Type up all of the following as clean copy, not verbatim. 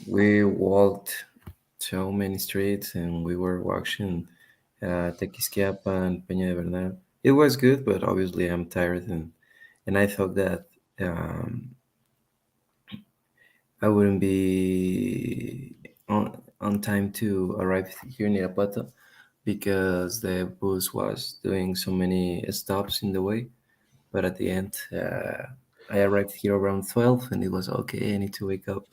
We walked so many streets and we were watching Tequisquiapa and Peña de Bernal. It was good, but obviously I'm tired and I thought that I wouldn't be on time to arrive here in Irapuato because the bus was doing so many stops in the way. But at the end, I arrived here around 12 and it was okay. I need to wake up.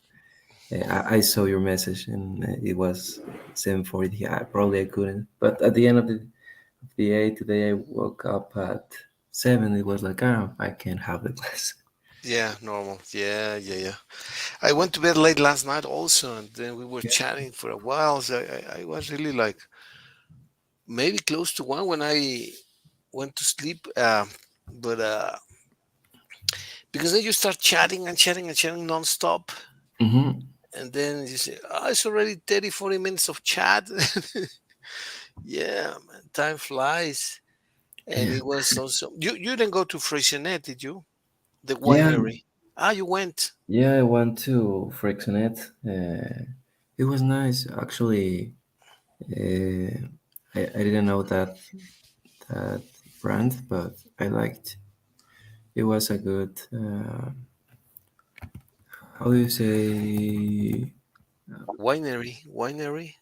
I saw your message and it was 7:40. Yeah, probably I couldn't. But at the end of the day today, I woke up at 7. It was like, oh, I can't have the class. Yeah, normal. Yeah, yeah, yeah. I went to bed late last night also, and then we were Yeah. chatting for a while. So I was really like maybe close to one when I went to sleep. But because then you start chatting and chatting and chatting nonstop, Mm-hmm. and then you say, oh, it's already 30, 40 minutes of chat. Yeah, man, time flies. And Yeah. it was also you didn't go to Freixenet, did you? The Yeah. winery. Ah, you went. Yeah, I went to Frexonet. It was nice. Actually, I didn't know that brand, but I liked. It was a good. How do you say? Winery.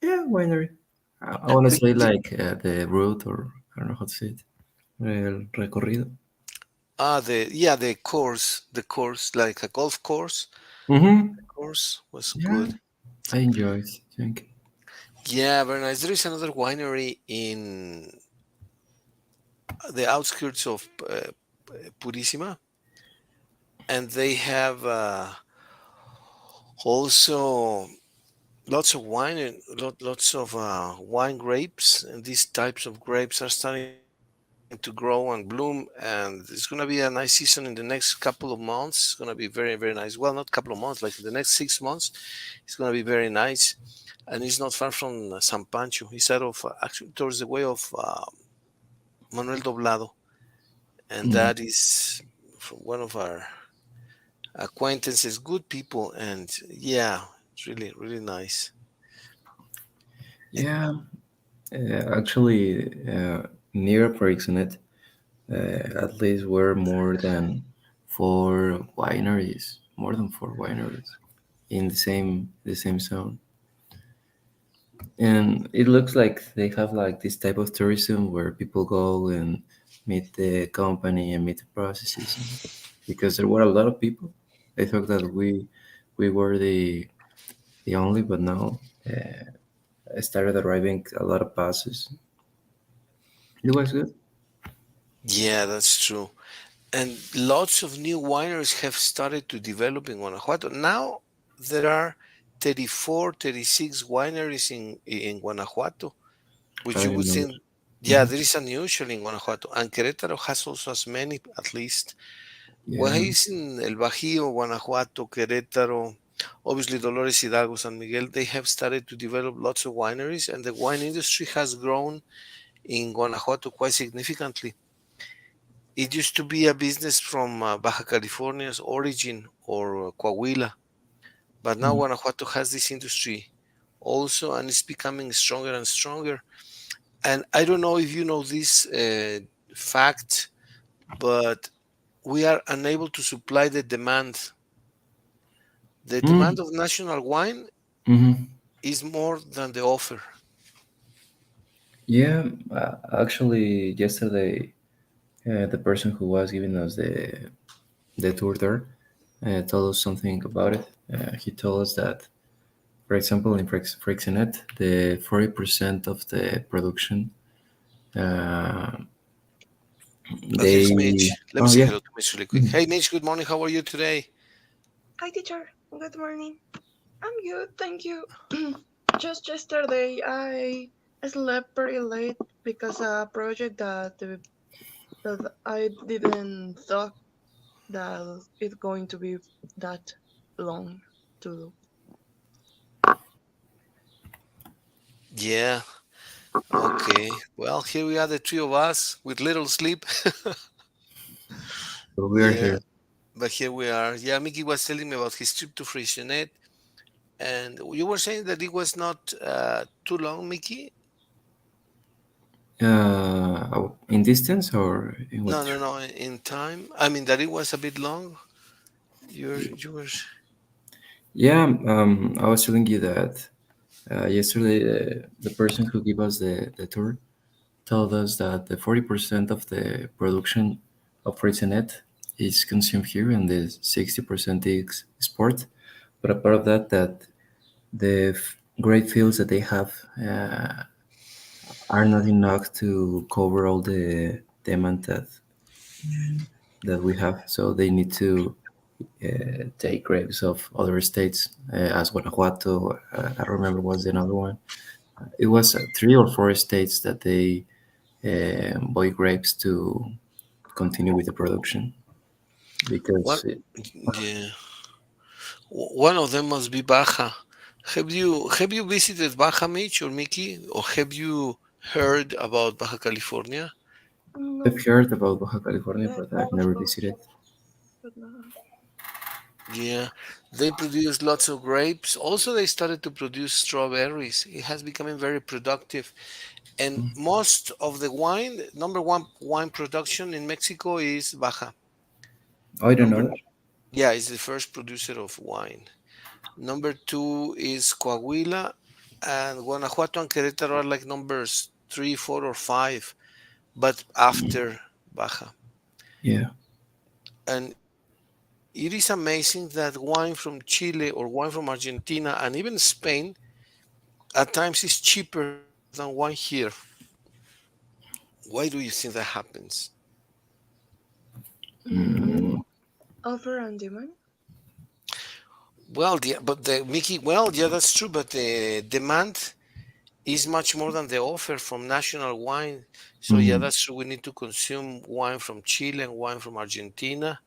Yeah, winery. I Uh, want to Did, say did, like the route, or I don't know how to say it. El recorrido. the course, like a golf course. Mm-hmm. Course was Yeah, good. I enjoyed. Thank you. Yeah, very nice. There is another winery in the outskirts of Purísima, and they have also lots of wine and lots of wine grapes. And these types of grapes are starting to grow and bloom, and it's going to be a nice season in the next couple of months. It's going to be very, very nice. Well, not couple of months, like in the next 6 months, it's going to be very nice. And it's not far from San Pancho. It's out of actually towards the way of Manuel Doblado, and Mm. that is from one of our acquaintances, good people, and yeah, it's really, really nice. Yeah, actually, near Frexonet, at least were more than four wineries, more than four wineries in the same zone. And it looks like they have like this type of tourism where people go and meet the company and meet the processes. Because there were a lot of people, I thought that we were the only, but now I started arriving a lot of passes. It was good. Yeah, that's true. And lots of new wineries have started to develop in Guanajuato. Now there are 34, 36 wineries in Guanajuato, which I you would didn't know. think, yeah, Hmm. there is unusual in Guanajuato. And Querétaro has also as many, at least. Yeah. Guajes in El Bajío, Guanajuato, Querétaro, obviously Dolores Hidalgo, San Miguel, they have started to develop lots of wineries, and the wine industry has grown in Guanajuato quite significantly. It used to be a business from Baja California's origin or Coahuila, but now Mm. Guanajuato has this industry also, and it's becoming stronger and stronger. And I don't know if you know this fact, but we are unable to supply the demand. The Mm. demand of national wine Hmm. is more than the offer. Yeah, actually, yesterday, the person who was giving us the tour there told us something about it. He told us that, for example, in Freixenet, the 40% of the production, uh, Oh, here's they. Mitch. Let me Oh say yeah. hello to Mitch really quick. Mhm. Hey, Mitch, good morning. How are you today? Hi, teacher. Good morning. I'm good, thank you. Just yesterday, I slept pretty late because a project that I didn't thought that it's going to be that long to do. Yeah. Okay. Well, here we are, the three of us with little sleep. So we are Yeah. here. But here we are. Yeah, Mickey was telling me about his trip to Freixenet. And you were saying that it was not too long, Mickey? In distance or in what? No, no, no. In time, I mean that it was a bit long. You were. Yeah, I was telling you that yesterday the person who gave us the tour told us that the 40% of the production of Freycinet is consumed here and the 60% is export. But apart of that, the great fields that they have are not enough to cover all the demand that we have. So they need to take grapes of other states, as Guanajuato. I don't remember what's another one. It was three or four states that they buy grapes to continue with the production One, because yeah. One of them must be Baja. Have you visited Baja, Mitch or Mickey, or have you heard about Baja California? I've No, heard about Baja California, yeah, but I've never visited. but no. Yeah, they produce lots of grapes. Also, they started to produce strawberries. It has become very productive. And Mm. most of the wine, number one wine production in Mexico is Baja. Oh, I don't Number, know that. yeah, it's the first producer of wine. Number two is Coahuila, and Guanajuato and Querétaro are like numbers three, four, or five, but after Baja. Yeah, And it is amazing that wine from Chile or wine from Argentina and even Spain at times is cheaper than wine here. Why do you think that happens? Mm, offer and demand. Well, but the Mickey, well, yeah, that's true, but the demand is much more than the offer from national wine. So yeah, mm. that's true. We need to consume wine from Chile and wine from Argentina,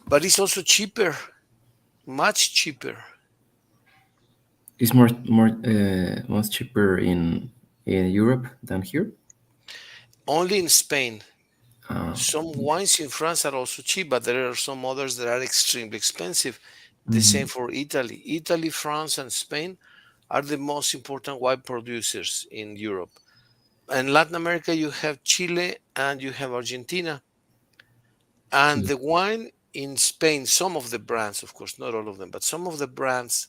but it's also cheaper, much cheaper. It's much cheaper in Europe than here. Only in Spain. Uh, Some wines in France are also cheap, but there are some others that are extremely expensive. The same mhm. for Italy. Italy, France, and Spain are the most important wine producers in Europe. And Latin America, you have Chile and you have Argentina. And Yeah. the wine in Spain, some of the brands, of course, not all of them, but some of the brands,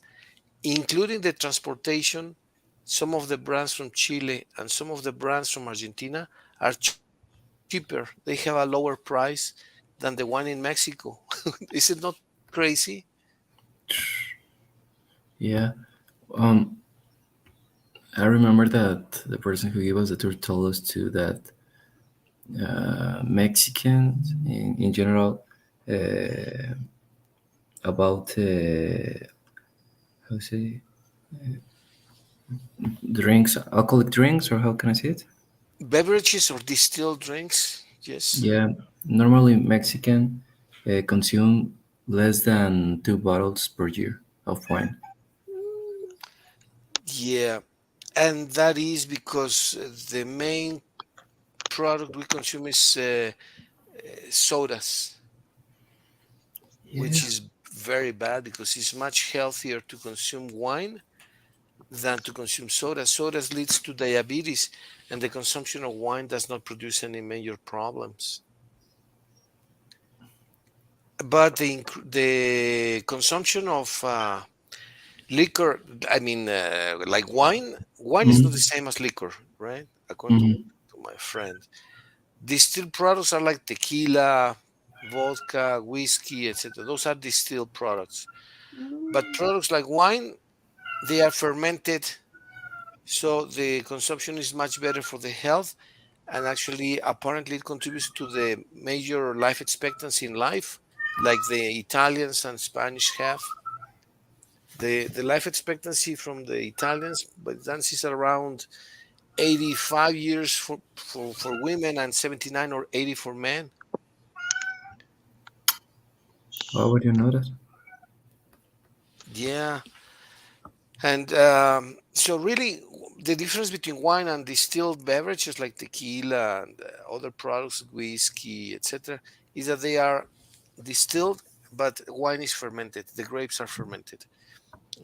including the transportation, some of the brands from Chile and some of the brands from Argentina are cheaper. They have a lower price than the one in Mexico. Is it not crazy? Yeah. Um, I remember that the person who gave us the tour told us too that Mexicans in general uh, about how say drinks, alcoholic drinks, or how can I say it? Beverages or distilled drinks, yes. Yeah, normally Mexican consume less than 2 bottles per year of wine. Mm, Yeah, and that is because the main product we consume is sodas, which Yeah, is very bad because it's much healthier to consume wine than to consume soda. Sodas leads to diabetes, and the consumption of wine does not produce any major problems. But the consumption of liquor, I mean, like wine is not the mm-hmm. same as liquor, right? According Mm-hmm. to my friend. Distilled products are like tequila, vodka, whiskey, etc. Those are distilled products. But mm, products like wine, they are fermented, so the consumption is much better for the health. And actually, apparently, it contributes to the major life expectancy in life, like the Italians and Spanish have. The life expectancy from the Italians, but that's is around 85 years for women and 79 or 80 for men. How would you know that? Yeah, and so really, the difference between wine and distilled beverages like tequila and other products, whiskey, etc., is that they are distilled, but wine is fermented. The grapes are fermented.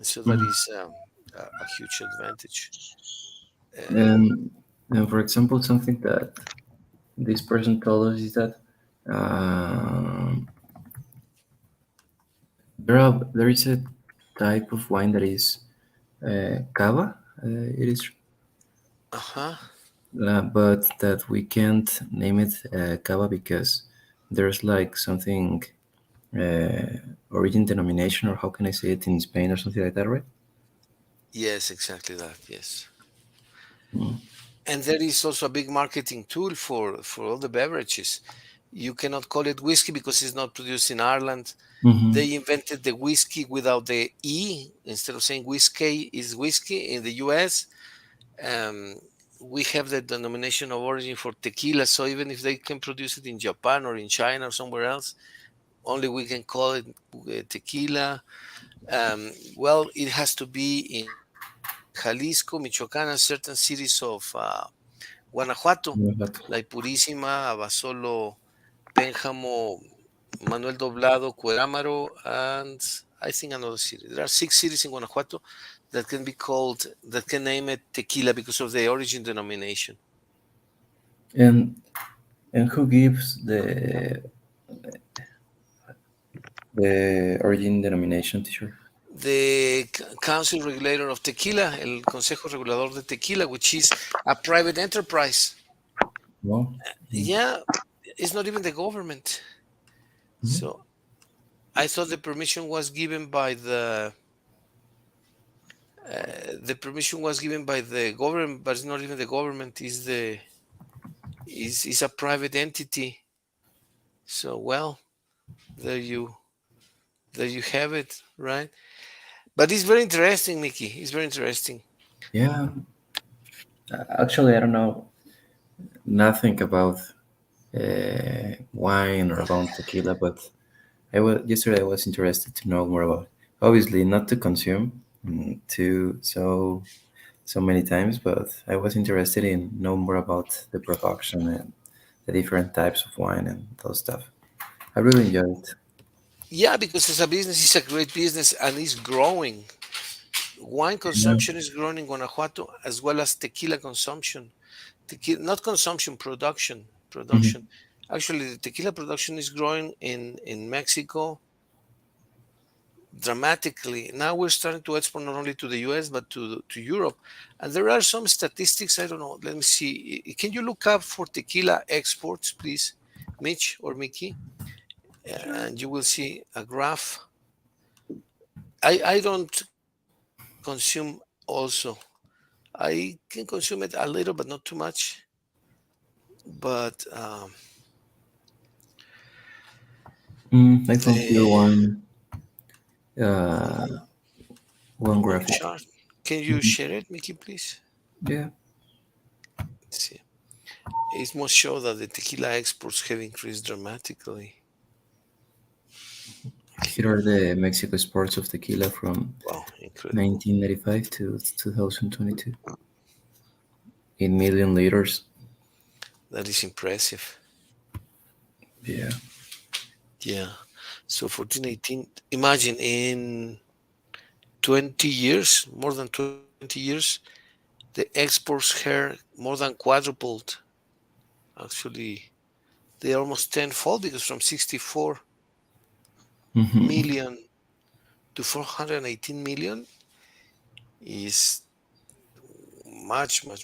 So that Mhm. is a huge advantage. And And, and for example, something that this person told us is that um, there is a type of wine that is cava. It is, uh-huh. but that we can't name it cava because there's like something uh, origin denomination, or how can I say it in Spain, or something like that, right? Yes, exactly that. Yes. Mm. And there is also a big marketing tool for all the beverages. You cannot call it whiskey because it's not produced in Ireland. Mm-hmm. They invented the whiskey without the E. Instead of saying whiskey is whiskey in the US. Um, we have the denomination of origin for tequila. So even if they can produce it in Japan or in China or somewhere else, only we can call it tequila. Well, it has to be in Jalisco, Michoacán, and certain cities of Guanajuato, like Purísima, Abasolo, Pénjamo, Manuel Doblado, Cuerámaro, and I think another city. There are 6 cities in Guanajuato that can name it tequila because of the origin denomination. And who gives the origin denomination, teacher? The Council Regulator of Tequila, el Consejo Regulador de Tequila, which is a private enterprise. No. Yeah, it's not even the government. Mm-hmm. So I thought the permission was given by the government, but it's not even the government. Is a private entity. So well, there you there you have it, right? But it's very interesting, Mickey. It's very interesting. Yeah, actually, I don't know nothing about wine or about tequila, but yesterday I was interested to know more about. Obviously, not to consume to so many times, but I was interested in know more about the production and the different types of wine and those stuff. I really enjoyed it. Yeah, because as a business, it's a great business and it's growing. Wine Yeah. consumption is growing in Guanajuato as well as tequila consumption. Tequila, not consumption, production. Mhm. Production. Actually, the tequila production is growing in Mexico dramatically. Now we're starting to export not only to the US but to Europe. And there are some statistics. I don't know. Let me see. Can you look up for tequila exports, please, Mitch or Mickey? Sure. And you will see a graph. I don't consume also. I can consume it a little, but not too much. But I found here the uh, one one graphic. chart. Can you Mhm. share it, Mickey, please? Yeah, Let's see. It must show that the tequila exports have increased dramatically. here are the Mexico exports of tequila from Wow, incredible. 1995 to 2022 in million liters. That is impressive. Yeah. Yeah. So 1418, imagine in 20 years, more than 20 years, the exports here more than quadrupled. Actually, they almost tenfold because from 64 Hmm. million to 418 million is much more.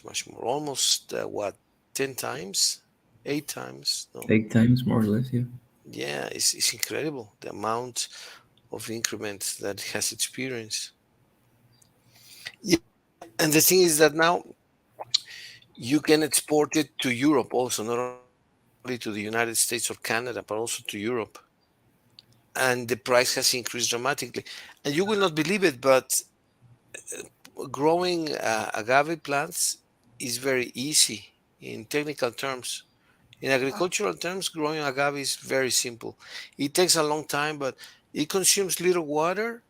Almost what, 10 times? 8 times? No. 8 times more or less. Yeah. Yeah, it's incredible the amount of increment that it has experienced. Yeah, and the thing is that now you can export it to Europe also, not only to the United States or Canada, but also to Europe. And the price has increased dramatically. And you will not believe it, but growing agave plants is very easy in technical terms. In agricultural terms, growing agave is very simple. It takes a long time, but it consumes little water.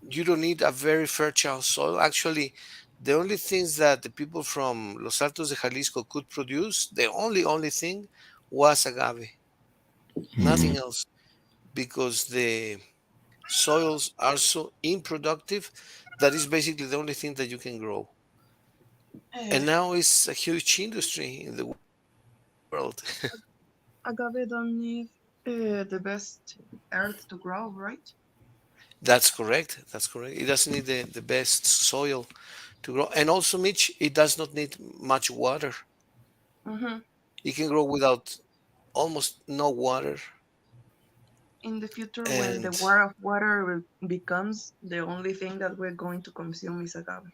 You don't need a very fertile soil. Actually, the only things that the people from Los Altos de Jalisco could produce, the only thing was agave, Mm. nothing else, because soils are so unproductive that is basically the only thing that you can grow. Eh, And now it's a huge industry in the world. agave don't need the best earth to grow, right? That's correct. That's correct. It doesn't need the best soil to grow. And also, Mitch, it does not need much water. Mm-hmm. It can grow without almost no water. In the future, when the And war of water becomes the only thing that we're going to consume is agave.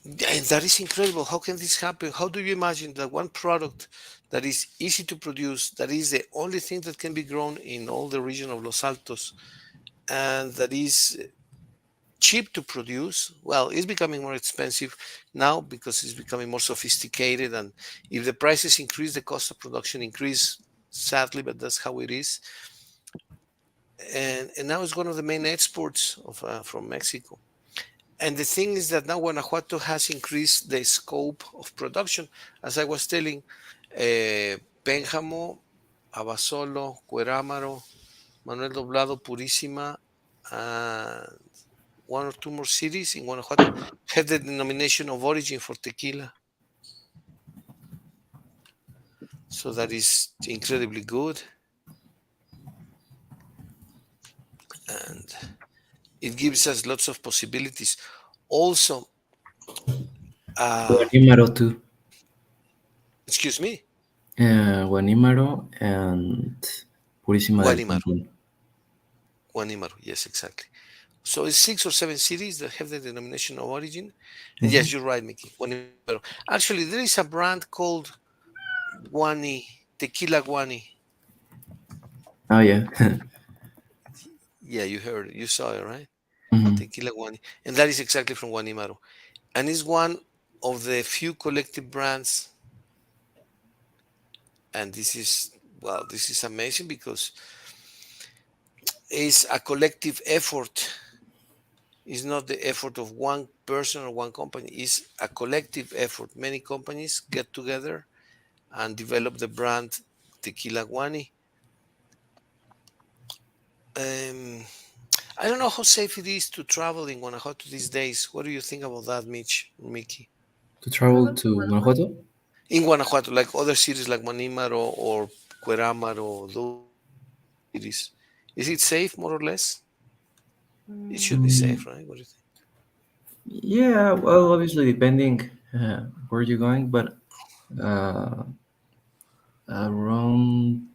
and that is incredible. How can this happen? How do you imagine that one product that is easy to produce, that is the only thing that can be grown in all the region of Los Altos, and that is cheap to produce? Well, it's becoming more expensive now because it's becoming more sophisticated. And if the prices increase, the cost of production increase, sadly, but that's how it is. And now it's one of the main exports of from Mexico. And the thing is that now Guanajuato has increased the scope of production. As I was telling, Pénjamo, Abasolo, Cuerámaro, Manuel Doblado, Purísima, and one or two more cities in Guanajuato have the denomination of origin for tequila. So that is incredibly good. And it gives us lots of possibilities. Also, uh, Guanímaro too. excuse me, Guanímaro and Purísima del Guanimaro. Cantón. Guanimaro, yes, exactly. So it's 6 or 7 cities that have the denomination of origin. And Mhm. yes, you're right, Mickey. Guanimaro. Actually, there is a brand called Guani, Tequila Guani. Oh yeah. Yeah, you heard it. You saw it, right? Mhm. Tequila Guani. And that is exactly from Guanimaro. And it's one of the few collective brands. And this is, well, this is amazing because it's a collective effort. It's not the effort of one person or one company. It's a collective effort. Many companies get together and develop the brand Tequila Guani. Um, I don't know how safe it is to travel in Guanajuato these days. What do you think about that, Mitch, Mickey? To travel Travel to to Guanajuato. Guanajuato? In Guanajuato, like other cities like Manimaro or Cuerámaro, those cities, is it safe more or less? It should be Mm, Mm, safe, right? What do you think? yeah, well, obviously depending where you're going, but uh, around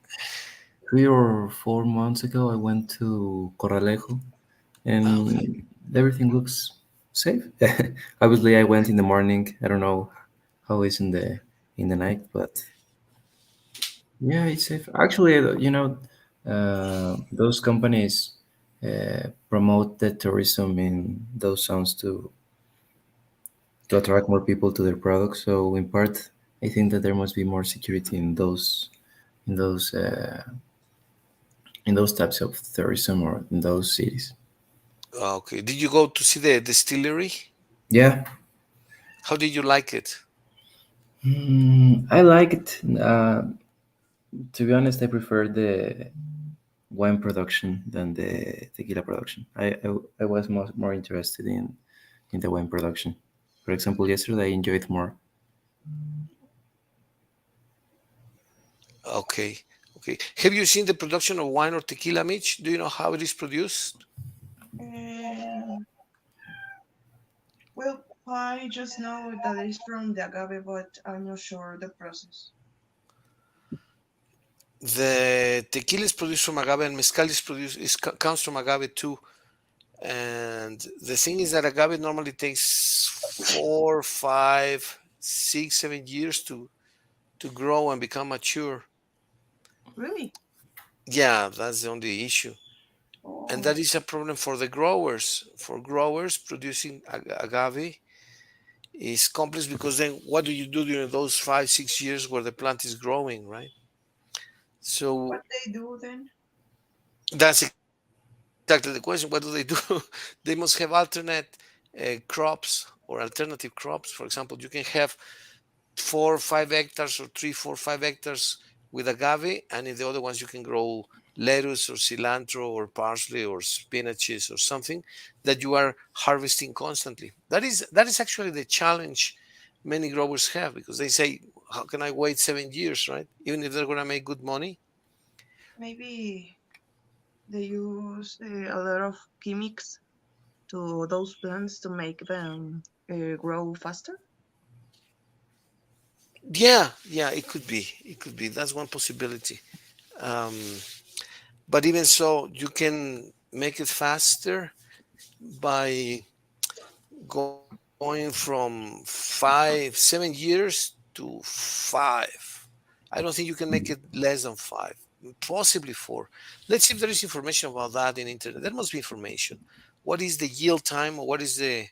3 or 4 months ago, I went to Corralejo, Ah, okay. and everything looks safe. Obviously, I went in the morning. I don't know how it's in the night, but yeah, it's safe. Actually, those companies promote the tourism in those zones to attract more people to their products. So in part, I think that there must be more security in those uh, in those types of tourism or in those cities. Ah, okay. Did you go to see the distillery? Yeah, How did you like it? I like it. To be honest, I prefer the wine production than the tequila production. I was more interested in the wine production. For example, yesterday I enjoyed more. Okay. Okay. Have you seen the production of wine or tequila, Mitch? Do you know how it is produced? um, well, I just know that it's from the agave, but I'm not sure the process. The tequila is produced from agave and mezcal is produced comes from agave too. And the thing is that agave normally takes 4, 5, 6, 7 years to grow and become mature. Really? Yeah, that's the only issue. And Oh, that is a problem for the growers. For growers, producing agave is complex because then what do you do during those 5, 6 years where the plant is growing, right? what So they do then? that's exactly the question. What do they do? They must have alternate crops or alternative crops. For example, you can have 4 or 5 hectares or 3, 4, 5 hectares with agave, and in the other ones you can grow lettuce or cilantro or parsley or spinaches or something that you are harvesting constantly. That is actually the challenge many growers have, because they say, how can I wait 7 years, right? Even if they're going to make good money. Maybe they use a lot of chemics to those plants to make them grow faster. Yeah, it could be. It could be. That's one possibility. Um, but even so, you can make it faster by going from 7 years to 5. I don't think you can make it less than 5, possibly 4. Let's see if there is information about that in internet. There must be information. What is the yield time, or what is the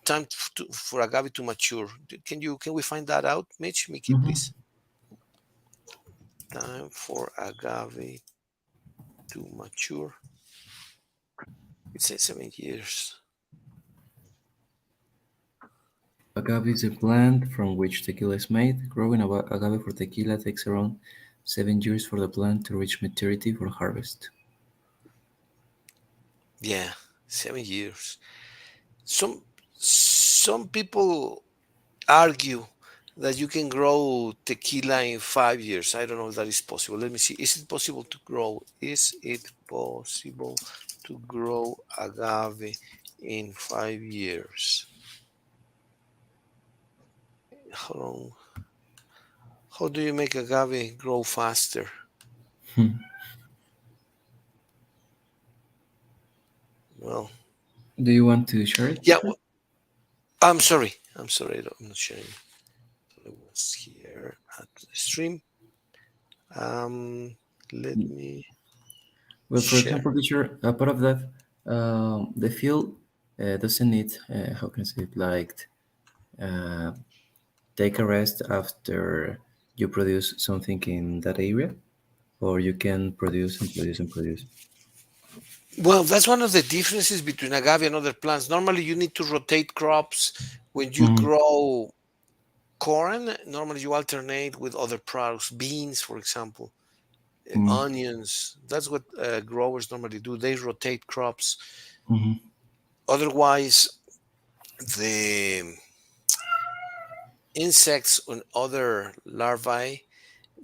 time for agave to mature? Can we find that out, Mitch? Mickey, Mm-hmm. please. Time for agave to mature. It says 7 years. Agave is a plant from which tequila is made. Growing agave for tequila takes around 7 years for the plant to reach maturity for harvest. Yeah, 7 years. Some people argue that you can grow tequila in 5 years. I don't know if that is possible. Let me see. Is it possible to grow? Is it possible to grow agave in 5 years? How long? How do you make agave grow faster? Hmm. Well, Do you want to share it? yeah. I'm sorry. I'm sorry. I'm not sharing. It was here at the stream. Um, let me Well, for share. example, teacher, a part of that, the field doesn't need, how can I say it, like uh, take a rest after you produce something in that area, or you can produce and produce and produce. Well, that's one of the differences between agave and other plants. Normally, you need to rotate crops. When you Mm-hmm. grow corn, normally you alternate with other products, beans, for example, onions. That's what growers normally do. They rotate crops. Mm-hmm. Otherwise, the insects and other larvae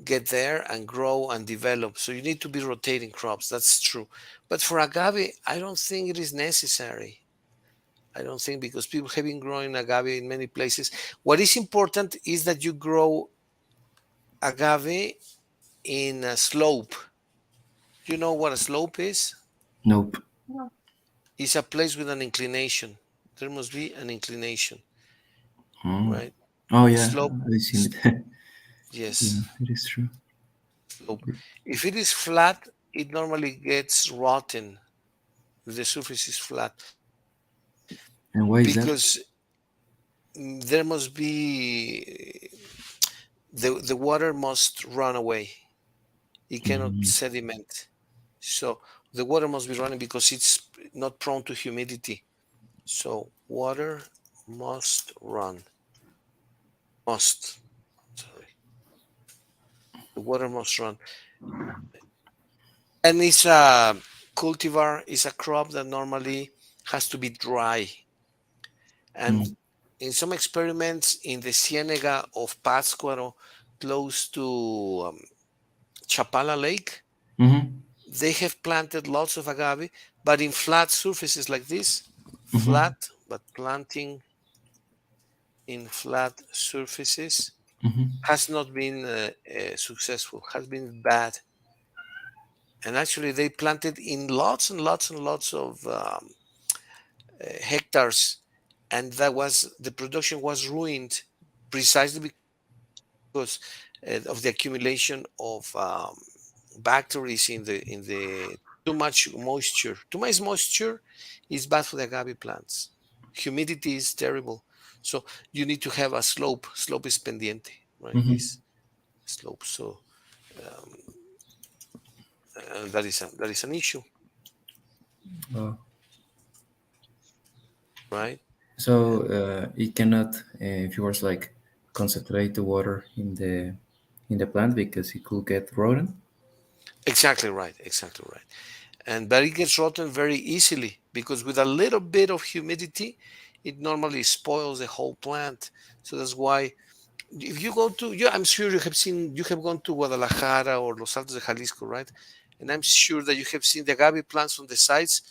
get there and grow and develop. So you need to be rotating crops. That's true. But for agave, I don't think it is necessary. I don't think, because people have been growing agave in many places. What is important is that you grow agave in a slope. You know what a slope is? Nope. No. It's a place with an inclination. There must be an inclination, Oh, right? oh yeah, Slope, I've seen s- it. Yeah, yes, it is true. slope. If it is flat, it normally gets rotten if the surface is flat, And why is that? because there must be the water must run away. It cannot Mm-hmm. sediment. So the water must be running because it's not prone to humidity. So water must run. Must. Sorry. The water must run. And it's a cultivar, is a crop that normally has to be dry. And in some experiments in the Ciénega of Pátzcuaro, close to Chapala Lake, Mm-hmm. they have planted lots of agave, but in flat surfaces like this, Mm-hmm. flat, but planting in flat surfaces Mm-hmm. has not been successful, has been bad. And actually, they planted in lots and lots and lots of hectares, and the production was ruined precisely because of the accumulation of bacteria in the too much moisture. Too much moisture is bad for the agave plants. Humidity is terrible. So you need to have a slope. Slope is pendiente, right? Mm-hmm. This slope. So that is an issue, Oh. right? So And it cannot, if you was like concentrate the water in the plant because it could get rotten. Exactly right. Exactly right. And but it gets rotten very easily because with a little bit of humidity, it normally spoils the whole plant. So that's why if you go to, yeah, I'm sure you have gone to Guadalajara or Los Altos de Jalisco, right? And I'm sure that you have seen the agave plants on the sides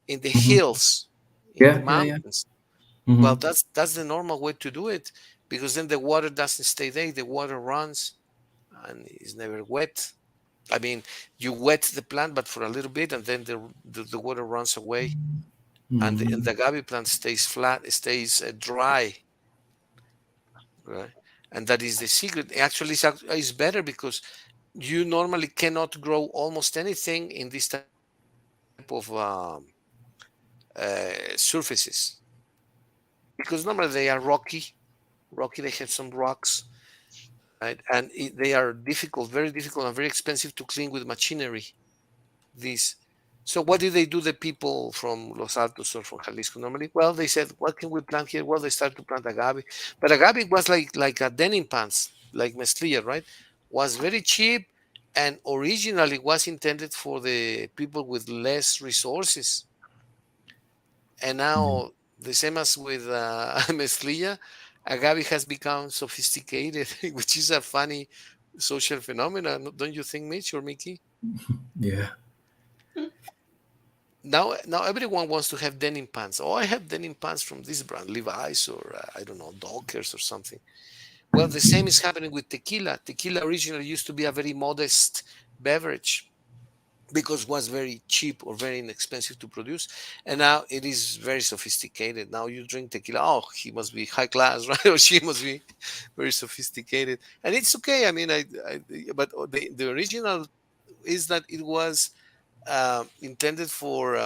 in the Hmm. hills, in the Yeah, yeah, yeah. mountains. Hmm. Well, that's the normal way to do it because then the water doesn't stay there. The water runs and is never wet. I mean, you wet the plant, but for a little bit, and then the water runs away, and Hmm. the agave plant stays flat, it stays dry, right? And that is the secret. Actually, it's better because you normally cannot grow almost anything in this type of surfaces because normally they are rocky. They have some rocks, right? And they are difficult, very difficult, and very expensive to clean with machinery. This. So what did they do? The people from Los Altos or from Jalisco normally? Well, they said, "What can we plant here?" Well, they started to plant agave, but agave was like a denim pants, like mezclilla, right? Was very cheap, and originally was intended for the people with less resources. And now the same as with mezclilla, agave has become sophisticated, which is a funny social phenomenon, don't you think, Mitch or Mickey? Yeah. Now everyone wants to have denim pants. Oh, I have denim pants from this brand, Levi's or I don't know, Dockers or something. Well, the same is happening with tequila. Tequila originally used to be a very modest beverage because it was very cheap or very inexpensive to produce, and now it is very sophisticated. Now you drink tequila, oh, he must be high class, right? Or she must be very sophisticated, and it's okay. I mean, but the original is that it was intended for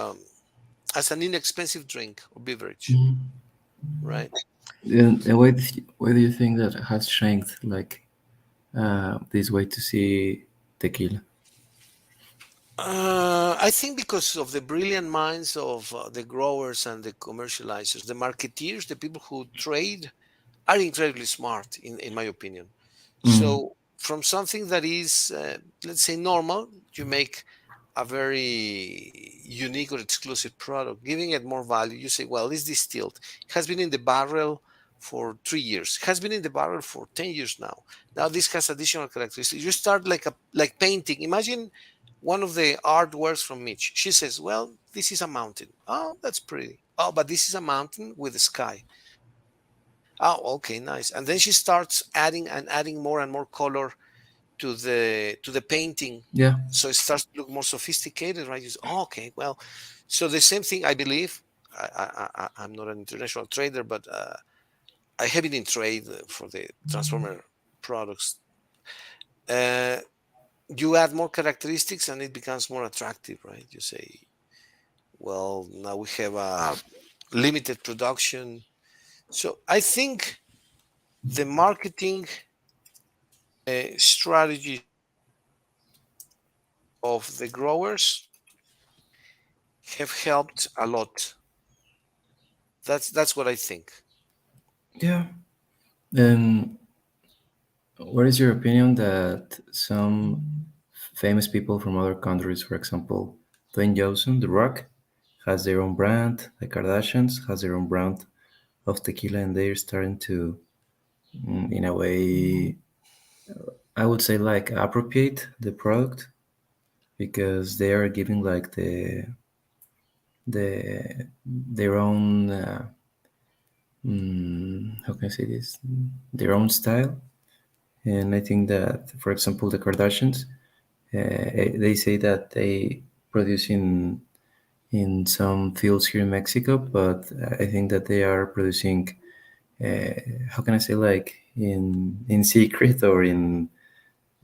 as an inexpensive drink or beverage, Mhm. right? And why do you think that has changed, like, this way to see tequila? I think because of the brilliant minds of the growers and the commercializers, the marketeers, the people who trade are incredibly smart, in my opinion. Mm. So, from something that is, let's say, normal, you make a very unique or exclusive product, giving it more value. You say, well, it's distilled. It has been in the barrel for 3 years. It has been in the barrel for 10 years now. Now this has additional characteristics. You start like painting. Imagine one of the artworks from Mitch. She says, well, this is a mountain. Oh, that's pretty. Oh, but this is a mountain with the sky. Oh, okay, nice. And then she starts adding more and more color to the painting, Yeah. so it starts to look more sophisticated, right? Oh, okay, well, so the same thing, I believe. I'm not an international trader, but I have been in trade for the transformer products. Uh, you add more characteristics, and it becomes more attractive, right? You say, well, now we have a limited production. So I think the marketing strategies of the growers have helped a lot. That's what I think. Yeah. And what is your opinion that some famous people from other countries, for example, Dwayne Johnson, The Rock, has their own brand, the Kardashians has their own brand of tequila, and they're starting to, in a way, I would say, like, appropriate the product because they are giving like their own how can I say this, their own style. And I think that, for example, the Kardashians, they say that they produce in some fields here in Mexico, but I think that they are producing, how can I say, like, in secret, or in,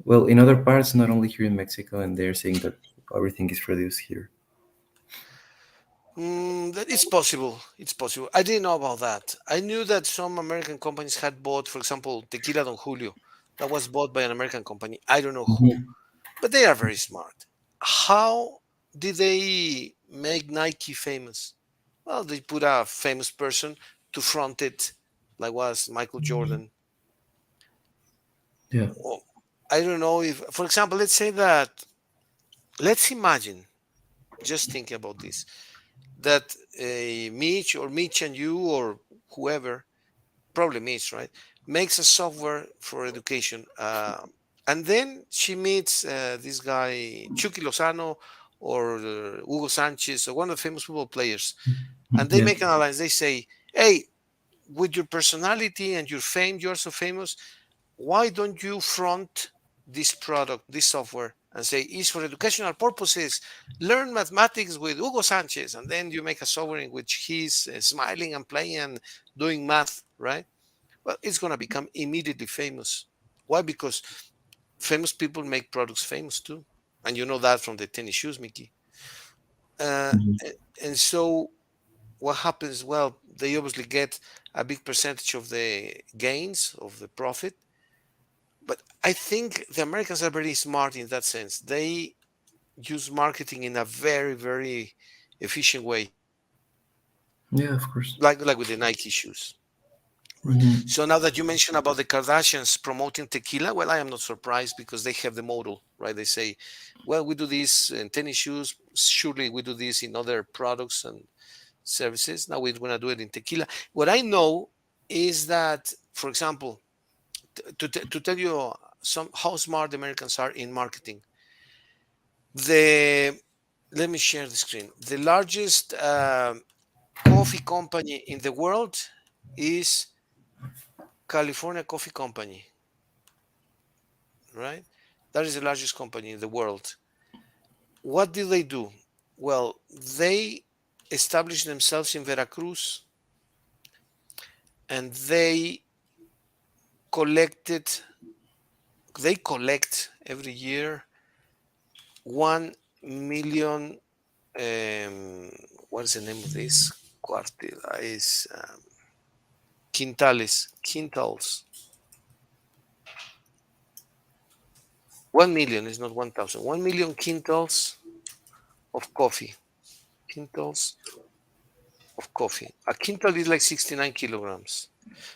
well, in other parts, not only here in Mexico, and they're saying that everything is produced here. It's possible. It's possible. I didn't know about that. I knew that some American companies had bought, for example, Tequila Don Julio, that was bought by an American company. I don't know who, Mhm. but they are very smart. How did they make Nike famous? Well, they put a famous person to front it, like was Michael Jordan. Yeah. Or I don't know if, for example, let's say that. let's imagine, just thinking about this, that Mitch and you or whoever, probably Mitch, right, makes a software for education. And then she meets this guy, Chucky Lozano or Hugo Sanchez or one of the famous football players. And they Yeah. make an alliance. They say, hey, with your personality and your fame, you're so famous, why don't you front this product, this software, and say it's for educational purposes? Learn mathematics with Hugo Sanchez, and then you make a software in which he's smiling and playing and doing math, right? Well, it's going to become immediately famous. Why? Because famous people make products famous too, and you know that from the tennis shoes, Mickey. Uh, Mhm. and so what happens? Well, they obviously get a big percentage of the gains of the profit. But I think the Americans are very smart in that sense. They use marketing in a very, very efficient way, Yeah, of course. like with the Nike shoes. Right. Hmm. So now that you mentioned about the Kardashians promoting tequila, well, I am not surprised because they have the model, right? They say, well, we do this in tennis shoes. Surely we do this in other products and services. Now we're going to do it in tequila. What I know is that, for example, to tell you some how smart the Americans are in marketing, the let me share the screen. The largest coffee company in the world is California Coffee Company, right? That is the largest company in the world. What did they do? Well, they established themselves in Veracruz and collected they collect every year 1 million, um, what is the name of this? Cuartila is quintals. 1 million is not 1,000. 1 million quintals of coffee. Quintals of coffee. A quintal is like 69 kilograms.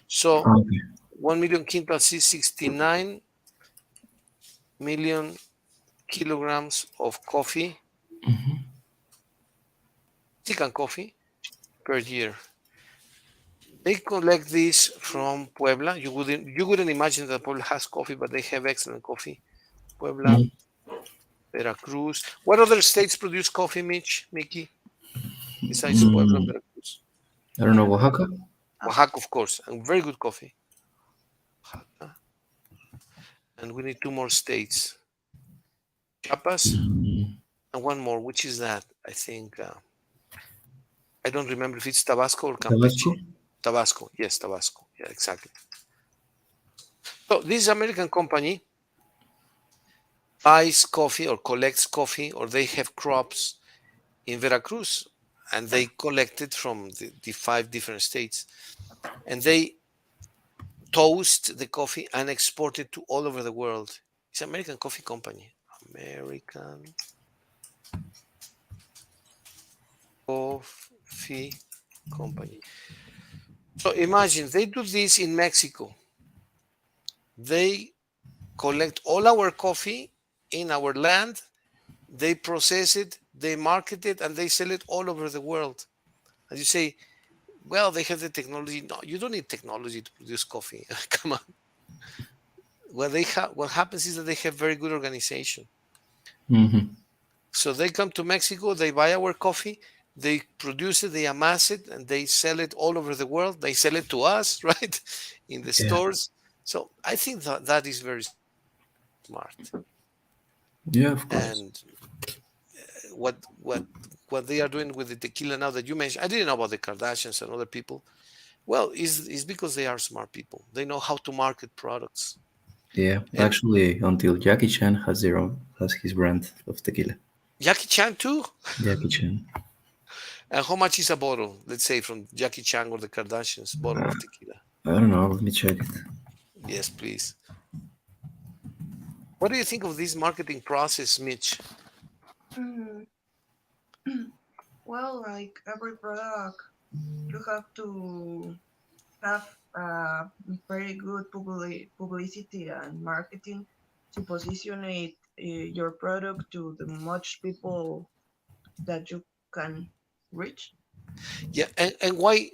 So Okay. 1 million quintals is 69 million kilograms of coffee, Hmm. Mexican coffee per year. They collect this from Puebla. You wouldn't imagine that Puebla has coffee, but they have excellent coffee. Puebla, Veracruz. What other states produce coffee, Mickey, besides Puebla and Mm, Veracruz? I don't know, Oaxaca? Oaxaca, of course, and very good coffee. Oaxaca. And we need two more states: Chiapas Mm, and one more. Which is that? I think I don't remember if it's Tabasco or Tabasco? Campeche. Tabasco, yes, Tabasco. Yeah, exactly. So this American company buys coffee or collects coffee, or they have crops in Veracruz, and they collect it from the five different states, and they toast the coffee and export it to all over the world. It's an American coffee company. American Coffee Company. So imagine they do this in Mexico. They collect all our coffee in our land, they process it, they market it, and they sell it all over the world. And you say, well, they have the technology. No, you don't need technology to produce coffee. Come on. What happens is that they have very good organization. hmm. So they come to Mexico, they buy our coffee, they produce it, they amass it, and they sell it all over the world. They sell it to us, right, in the Yeah. stores. So I think that is very smart. Yeah, of course. And what what what they are doing with the tequila now that you mentioned, I didn't know about the Kardashians and other people. Well, is because they are smart people. They know how to market products. Yeah, And actually, until Jackie Chan has his brand of tequila. Jackie Chan too. Jackie Chan. And how much is a bottle? Let's say from Jackie Chan or the Kardashians, bottle of tequila. I don't know. Let me check it. Yes, please. What do you think of this marketing process, Mitch? Mm, well, like every product, you have to have very good publicity and marketing to position it your product to the much people that you can reach. Yeah, and why?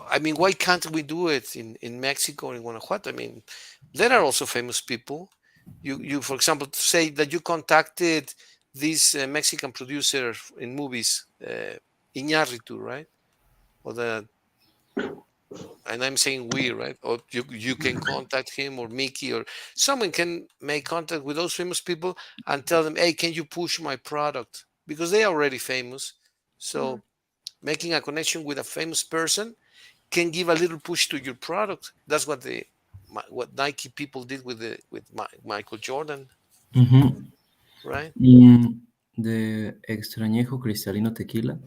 I mean, why can't we do it in Mexico or in Guanajuato? I mean, there are also famous people. You for example, say that you contacted this Mexican producer in movies, Iñárritu, right? Or the and I'm saying we, right? Or you can contact him or Mickey or someone can make contact with those famous people and tell them, hey, can you push my product? Because they are already famous. Mhm. So making a connection with a famous person can give a little push to your product. That's what what Nike people did with Michael Jordan, Mm-hmm. right? The Extrañejo Cristalino Tequila.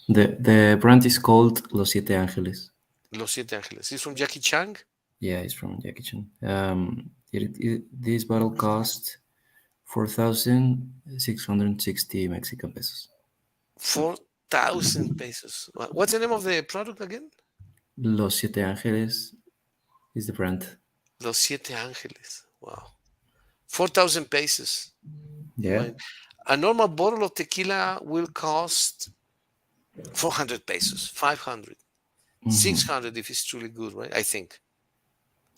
The brand is called Los Siete Ángeles. Los Siete Ángeles. He's from Jackie Chang. Yeah, it's from Jackie Chan. This bottle cost 4,660 Mexican pesos. 4,000 pesos. What's the name of the product again? Los Siete Ángeles is the brand. Los Siete Ángeles. Wow. 4,000 pesos. Yeah. Right. A normal bottle of tequila will cost 400 pesos, 500, Mm-hmm. 600 if it's truly good, right? I think.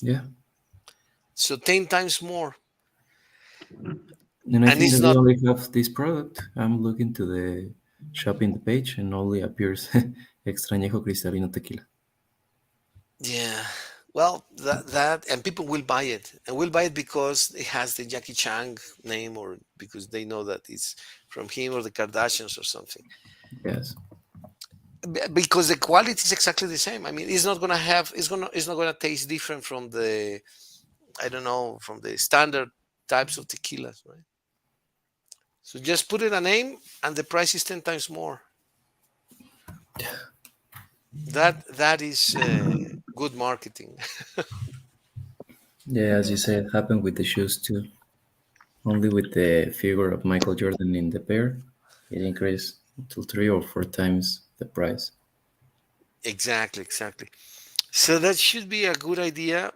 Yeah. So 10 times more. And I And think it's that they not, only have this product. I'm looking to the shopping the page and only appears Extrañejo Cristalino Tequila. yeah. Well, that, and people will buy it. And will buy it because it has the Jackie Chang name or because they know that it's from him or the Kardashians or something. Yes. Because the quality is exactly the same. I mean, it's not gonna taste different from the, I don't know, from the standard types of tequilas, right? So just put it a name and the price is 10 times more. That is good marketing. Yeah, as you said, it happened with the shoes too. Only with the figure of Michael Jordan in the pair, it increased to 3 or 4 times the price. Exactly, exactly. So that should be a good idea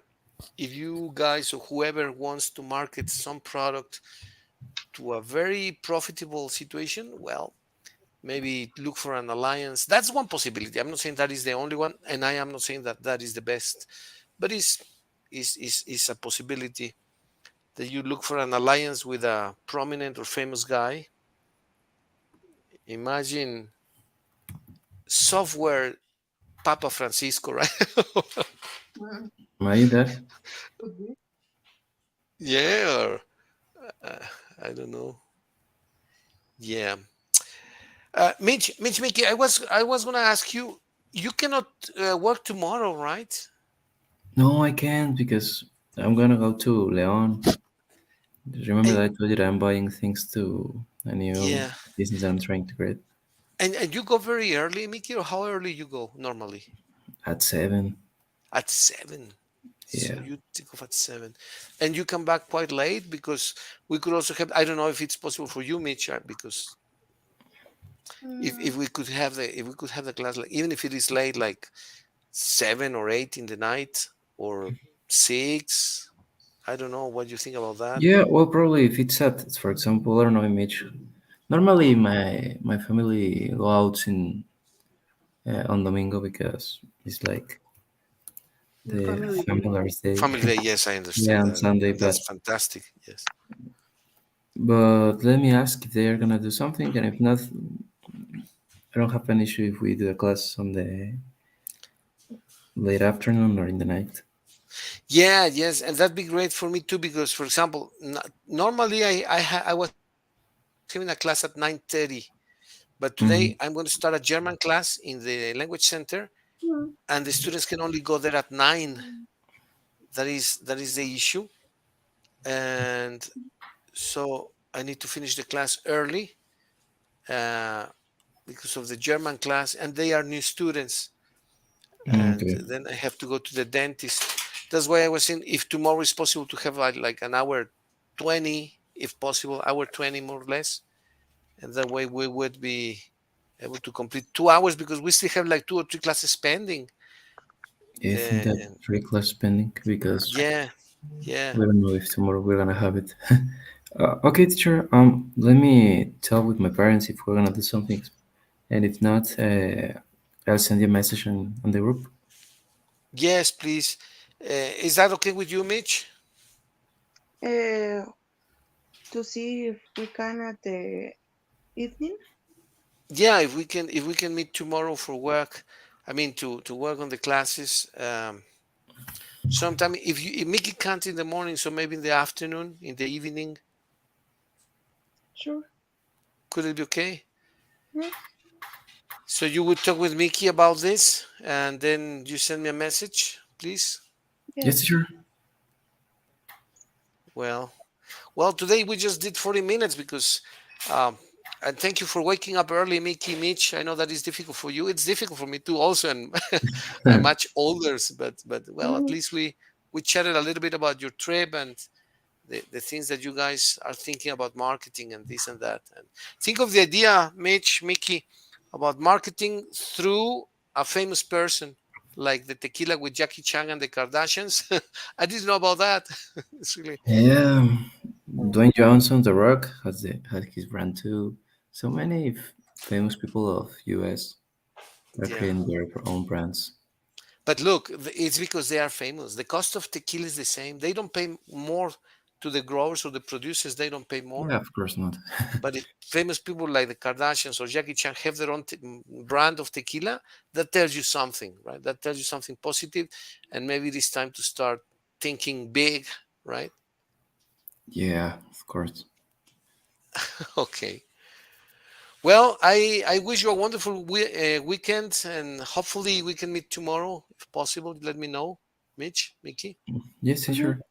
if you guys or whoever wants to market some product to a very profitable situation. Well, maybe look for an alliance. That's one possibility. I'm not saying that is the only one, and I am not saying that that is the best, but is a possibility that you look for an alliance with a prominent or famous guy. Imagine software Papa Francisco, right? Mhm. Imagine that. Could be. Yeah, or uh, I don't know. Yeah, Mickey, I was gonna ask you. You cannot work tomorrow, right? No, I can't because I'm gonna go to Leon. Remember And that I told you that I'm buying things to a new yeah, business that I'm trying to create and you go very early, Mickey, or how early you go normally? at 7. At 7. So Yeah. you take off at 7, and you come back quite late because we could also have. I don't know if it's possible for you, Mitch, because if Mm, we could have the class, like, even if it is late, like 7 or 8 in the night or 6. I don't know what you think about that. Yeah, well, probably if it's at, for example, I don't know, image. Normally, my family go out in on Domingo because it's like your the family day. family's day. Family day, yes, I Yeah, understand on that, Sunday, and that's but fantastic. Yes. let me ask if they're gonna do something, and if not, I don't have an issue if we do a class on the late afternoon or in the night. Yeah, yes, and that'd be great for me too because, for example, normally I was having a class at 9:30, but today I'm going to start a Mm-hmm. German class in the language center, and the Mm. students can only go there at 9. That is the issue, and so I need to finish the class early uh, because of the German class, and they are new students, and Okay. then I have to go to the dentist. That's why I was saying if tomorrow is possible to have like an hour 20, if possible, hour 20 more or less, and that way we would be able to complete 2 hours because we still have like 2 or 3 classes pending. Isn't that And very class pending? Because yeah, yeah, we don't know if tomorrow we're gonna have it. Okay, teacher. Let me talk with my parents if we're gonna do something, and if not, I'll send you a message on the group. Yes, please. Is that okay with you, Mitch? Uh, to see if we can at the evening. Yeah, if we can meet tomorrow for work, I mean to work on the classes. Sometime if Mickey can't in the morning, so maybe in the afternoon, in the evening, Sure. could it be okay? Yeah. So you would talk with Mickey about this, and then you send me a message, please. Yes, Yes. teacher. Well, well, today we just did 40 minutes because, um, and thank you for waking up early, Mickey, Mitch. I know that is difficult for you. It's difficult for me too, also, and I'm much older, but well, at Mhm. least we chatted a little bit about your trip and the things that you guys are thinking about marketing and this and that. And think of the idea, Mitch, Mickey, about marketing through a famous person like the tequila with Jackie Chan and the Kardashians. I didn't know about that. It's really Yeah, Mm. Dwayne Johnson, The Rock, had his brand too. So many famous people of US are yeah. creating their own brands. But look, it's because they are famous. The cost of tequila is the same. They don't pay more to the growers or the producers. They don't pay more. Yeah, of course not. But if famous people like the Kardashians or Jackie Chan have their own brand of tequila, that tells you something, right? That tells you something positive, and maybe it is time to start thinking big, right? Yeah, of course. Okay. Well, I wish you a wonderful weekend, and hopefully we can meet tomorrow if possible. Let me know, Mitch, Mickey. Yes, Mhm. teacher.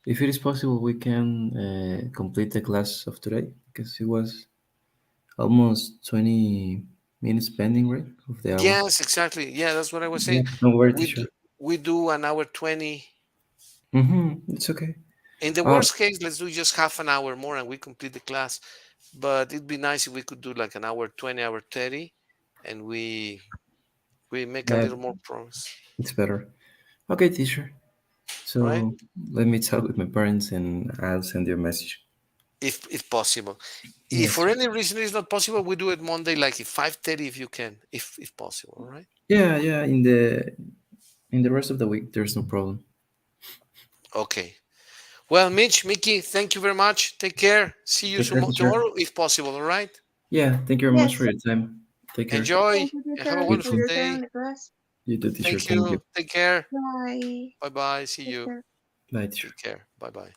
If it is possible, we can complete the class of today because it was almost 20 minutes pending, right? Of the hour. Yes, exactly. Yeah, that's what I was Yeah, saying. don't worry, We teacher. do we do an hour 20. It's okay. In the Uh, worst case, let's do just half an hour more and we complete the class. But it'd be nice if we could do like an hour 20, hour 30, and we make a yeah, little more progress, it's better. Okay, teacher. right? So let me talk with my parents and I'll send you a message. If possible. If Yes, for sir. any reason it's not possible, we do it Monday, like at 5:30 if you can, if possible. All right. Yeah, yeah. In the rest of the week, there's no problem. Okay. Well, Mitch, Mickey, thank you very much. Take care. See you Take care, teacher. tomorrow if possible. All right. Yeah, thank you very much for Yes. your time. Take care. Enjoy Thank you, and have a teacher, You for wonderful too. your time in day. the class. You too, teacher. Thank Thank you. you. Take care. Bye. Bye bye. See Take you. care. Bye, teacher. Take care. Bye bye.